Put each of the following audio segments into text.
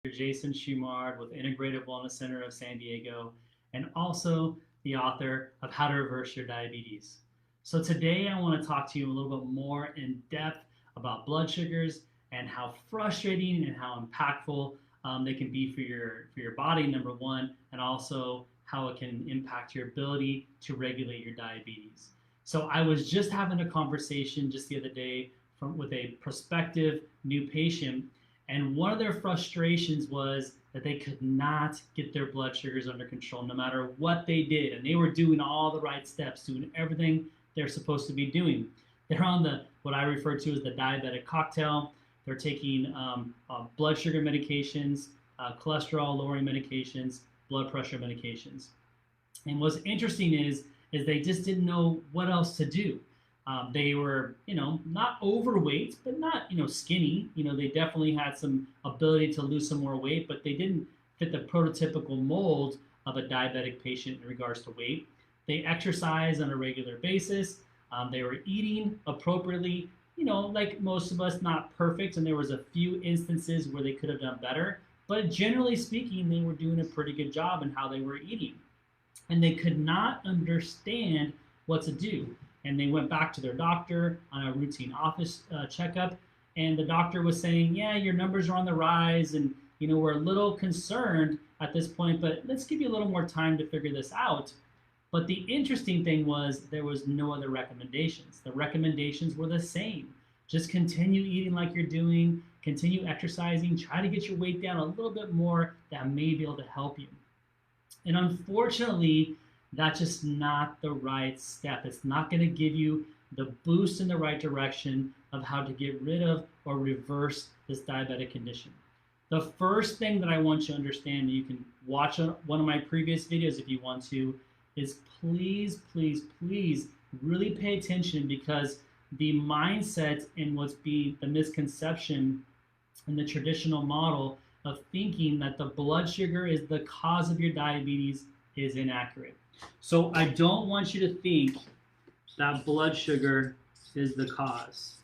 Jason Shumard with Integrative Wellness Center of San Diego, and also the author of How to Reverse Your Diabetes. So today I want to talk to you a little bit more in depth about blood sugars and how frustrating and how impactful they can be for your body, number one, and also how it can impact your ability to regulate your diabetes. So I was just having a conversation just the other day with a prospective new patient, and one of their frustrations was that they could not get their blood sugars under control no matter what they did. And they were doing all the right steps, doing everything they're supposed to be doing. They're on what I refer to as the diabetic cocktail. They're taking blood sugar medications, cholesterol lowering medications, blood pressure medications. And what's interesting is they just didn't know what else to do. They were, not overweight, but not, skinny. They definitely had some ability to lose some more weight, but they didn't fit the prototypical mold of a diabetic patient in regards to weight. They exercise on a regular basis. They were eating appropriately, like most of us, not perfect. And there was a few instances where they could have done better, but generally speaking, they were doing a pretty good job in how they were eating. And they could not understand what to do. And they went back to their doctor on a routine office checkup, and the doctor was saying, yeah, your numbers are on the rise, and we're a little concerned at this point, but let's give you a little more time to figure this out. But the interesting thing was there was no other recommendations. The recommendations were the same. Just continue eating like you're doing, continue exercising, try to get your weight down a little bit more. That may be able to help you. And unfortunately, that's just not the right step. It's not going to give you the boost in the right direction of how to get rid of or reverse this diabetic condition. The first thing that I want you to understand, you can watch one of my previous videos if you want to, is please, please, please really pay attention, because the mindset and what's being the misconception in the traditional model of thinking that the blood sugar is the cause of your diabetes is inaccurate. So I don't want you to think that blood sugar is the cause.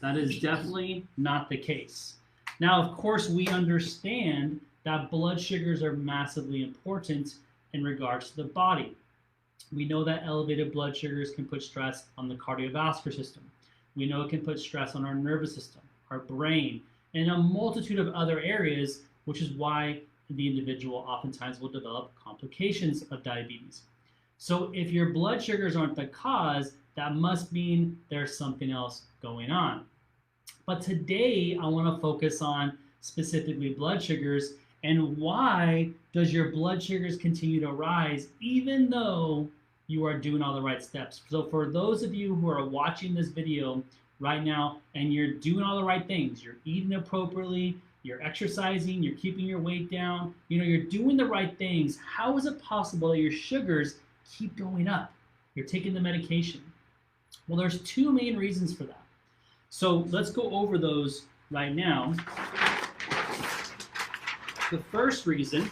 That is definitely not the case. Now, of course, we understand that blood sugars are massively important in regards to the body. We know that elevated blood sugars can put stress on the cardiovascular system. We know it can put stress on our nervous system, our brain, and a multitude of other areas, which is why the individual oftentimes will develop complications of diabetes. So if your blood sugars aren't the cause, that must mean there's something else going on. But today I want to focus on specifically blood sugars and why does your blood sugars continue to rise even though you are doing all the right steps. So for those of you who are watching this video right now and you're doing all the right things, you're eating appropriately, you're exercising, you're keeping your weight down, you're doing the right things, how is it possible that your sugars keep going up? You're taking the medication. Well, there's two main reasons for that. So let's go over those right now. The first reason,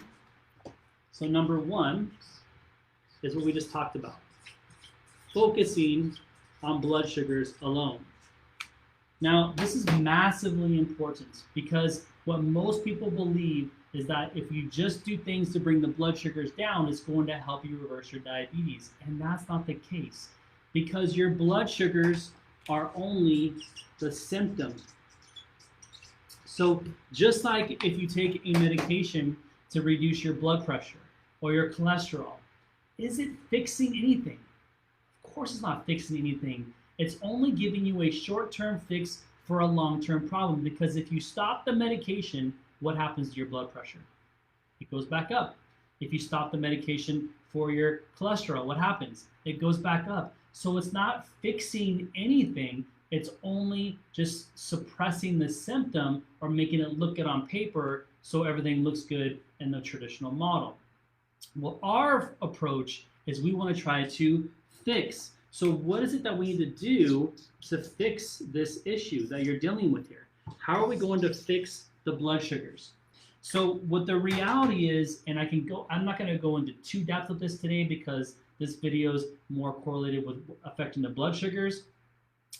so number one, is what we just talked about. Focusing on blood sugars alone. Now, this is massively important because what most people believe is that if you just do things to bring the blood sugars down, it's going to help you reverse your diabetes. And that's not the case, because your blood sugars are only the symptom. So just like if you take a medication to reduce your blood pressure or your cholesterol, is it fixing anything? Of course it's not fixing anything. It's only giving you a short-term fix for a long-term problem, because if you stop the medication, what happens to your blood pressure? It goes back up. If you stop the medication for your cholesterol, what happens? It goes back up. So it's not fixing anything. It's only just suppressing the symptom or making it look good on paper so everything looks good in the traditional model. Well, our approach is we want to try to fix. So what is it that we need to do to fix this issue that you're dealing with here? How are we going to fix the blood sugars? So what the reality is, and I'm not going to go into too depth with this today because this video is more correlated with affecting the blood sugars.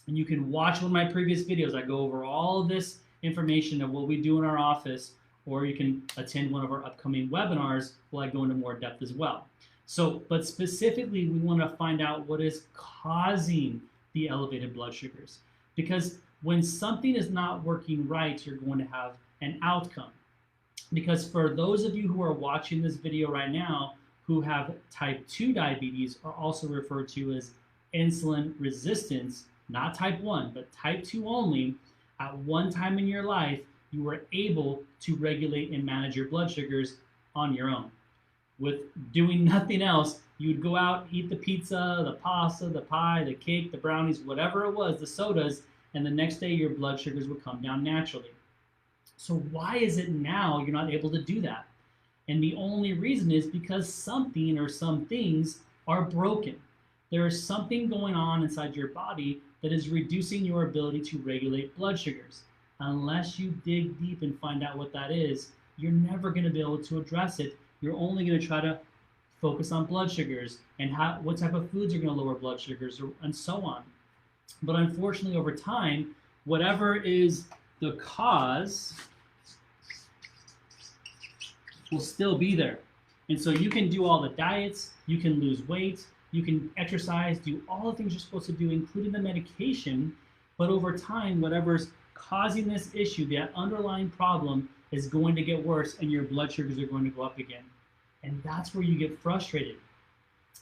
And you can watch one of my previous videos. I go over all of this information of what we do in our office or you can attend one of our upcoming webinars where I go into more depth as well. So, but specifically, we want to find out what is causing the elevated blood sugars. Because when something is not working right, you're going to have an outcome. Because for those of you who are watching this video right now who have type 2 diabetes, are also referred to as insulin resistance, not type 1, but type 2 only, at one time in your life, you were able to regulate and manage your blood sugars on your own. With doing nothing else, you would go out, eat the pizza, the pasta, the pie, the cake, the brownies, whatever it was, the sodas, and the next day your blood sugars would come down naturally. So why is it now you're not able to do that? And the only reason is because something or some things are broken. There is something going on inside your body that is reducing your ability to regulate blood sugars. Unless you dig deep and find out what that is, you're never going to be able to address it. You're only going to try to focus on blood sugars and what type of foods are going to lower blood sugars, and so on. But unfortunately, over time, whatever is the cause will still be there. And so you can do all the diets, you can lose weight, you can exercise, do all the things you're supposed to do, including the medication, but over time, whatever's causing this issue, that underlying problem, is going to get worse and your blood sugars are going to go up again. And that's where you get frustrated.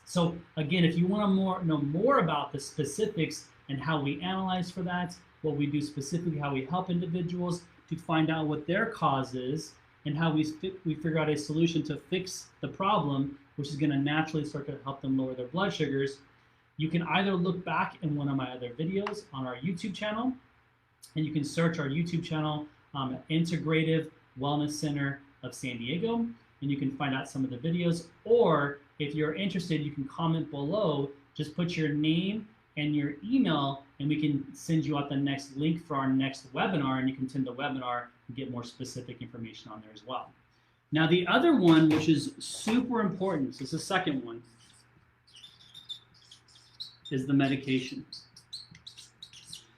So again, if you want to know more about the specifics and how we analyze for that, what we do specifically, how we help individuals to find out what their cause is, and how we figure out a solution to fix the problem, which is going to naturally start to help them lower their blood sugars, you can either look back in one of my other videos on our YouTube channel, and you can search our YouTube channel at Integrative Wellness Center of San Diego, and you can find out some of the videos. Or if you're interested, you can comment below, just put your name and your email, and we can send you out the next link for our next webinar, and you can attend the webinar and get more specific information on there as well. Now, the other one, which is super important, so it's the second one, is the medication.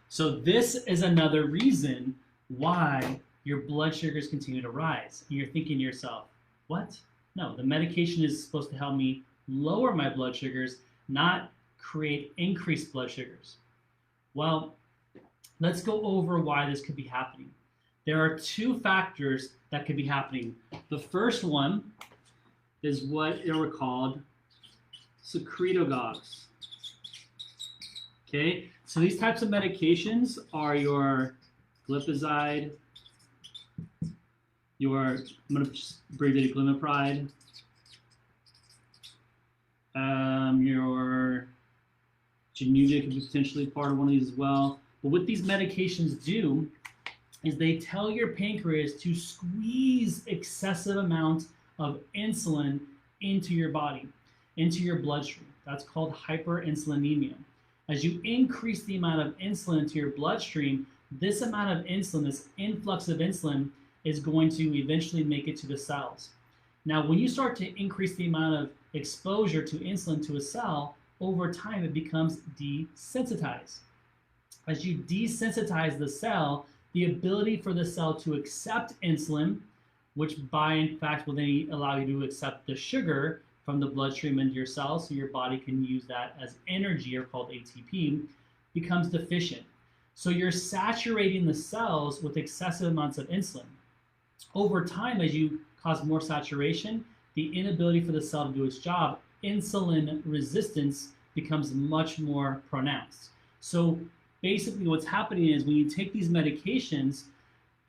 So this is another reason why your blood sugars continue to rise. And you're thinking to yourself, what? No, the medication is supposed to help me lower my blood sugars, not create increased blood sugars. Well, let's go over why this could be happening. There are two factors that could be happening. The first one is what are called secretagogues. Okay, so these types of medications are your glipizide, I'm going to just abbreviate it, glimepiride, your Januvia could be potentially part of one of these as well. But what these medications do is they tell your pancreas to squeeze excessive amounts of insulin into your body, into your bloodstream. That's called hyperinsulinemia. As you increase the amount of insulin into your bloodstream, this amount of insulin, this influx of insulin, is going to eventually make it to the cells. Now, when you start to increase the amount of exposure to insulin to a cell, over time it becomes desensitized. As you desensitize the cell, the ability for the cell to accept insulin, which in fact will then allow you to accept the sugar from the bloodstream into your cells, so your body can use that as energy, or called ATP, becomes deficient. So you're saturating the cells with excessive amounts of insulin. Over time, as you cause more saturation, the inability for the cell to do its job, insulin resistance, becomes much more pronounced. So basically what's happening is when you take these medications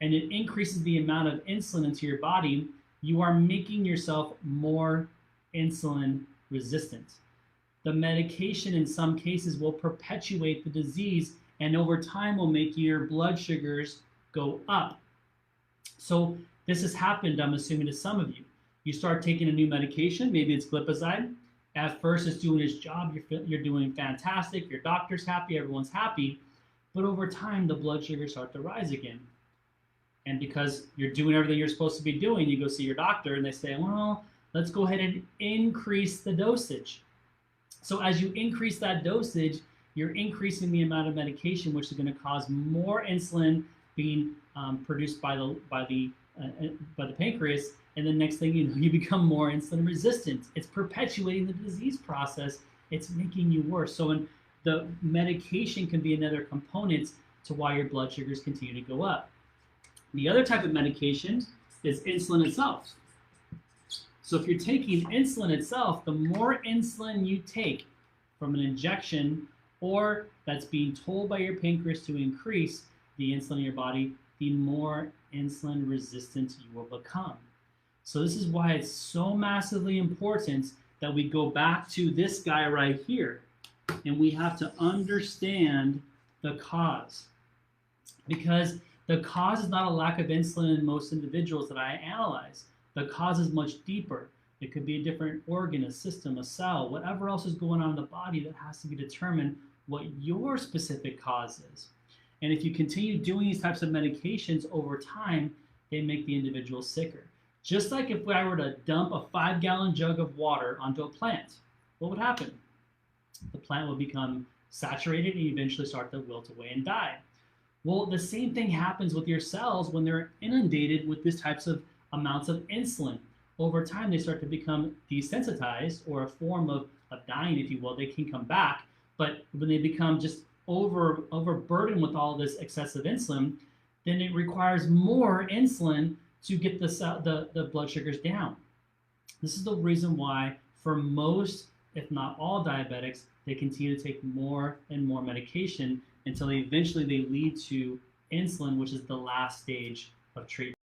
and it increases the amount of insulin into your body, you are making yourself more insulin resistant. The medication in some cases will perpetuate the disease and over time will make your blood sugars go up. So this has happened, I'm assuming, to some of you. You start taking a new medication, maybe it's glipizide. At first it's doing its job, you're doing fantastic, your doctor's happy, everyone's happy, but over time the blood sugars start to rise again. And because you're doing everything you're supposed to be doing, you go see your doctor and they say, well, let's go ahead and increase the dosage. So as you increase that dosage, you're increasing the amount of medication, which is going to cause more insulin being produced by the by the pancreas, and then next thing you know, you become more insulin resistant. It's perpetuating the disease process. It's making you worse. So when the medication can be another component to why your blood sugars continue to go up. The other type of medication is insulin itself. So if you're taking insulin itself, the more insulin you take from an injection or that's being told by your pancreas to increase the insulin in your body, the more insulin resistant you will become. So this is why it's so massively important that we go back to this guy right here, and we have to understand the cause. Because the cause is not a lack of insulin in most individuals that I analyze. The cause is much deeper. It could be a different organ, a system, a cell, whatever else is going on in the body that has to be determined what your specific cause is. And if you continue doing these types of medications over time, they make the individual sicker. Just like if I were to dump a 5-gallon jug of water onto a plant, what would happen? The plant will become saturated and eventually start to wilt away and die. Well, the same thing happens with your cells when they're inundated with these types of amounts of insulin. Over time, they start to become desensitized, or a form of dying, if you will. They can come back, but when they become just overburdened with all this excessive insulin, then it requires more insulin to get the blood sugars down. This is the reason why for most, if not all diabetics, they continue to take more and more medication until eventually they lead to insulin, which is the last stage of treatment.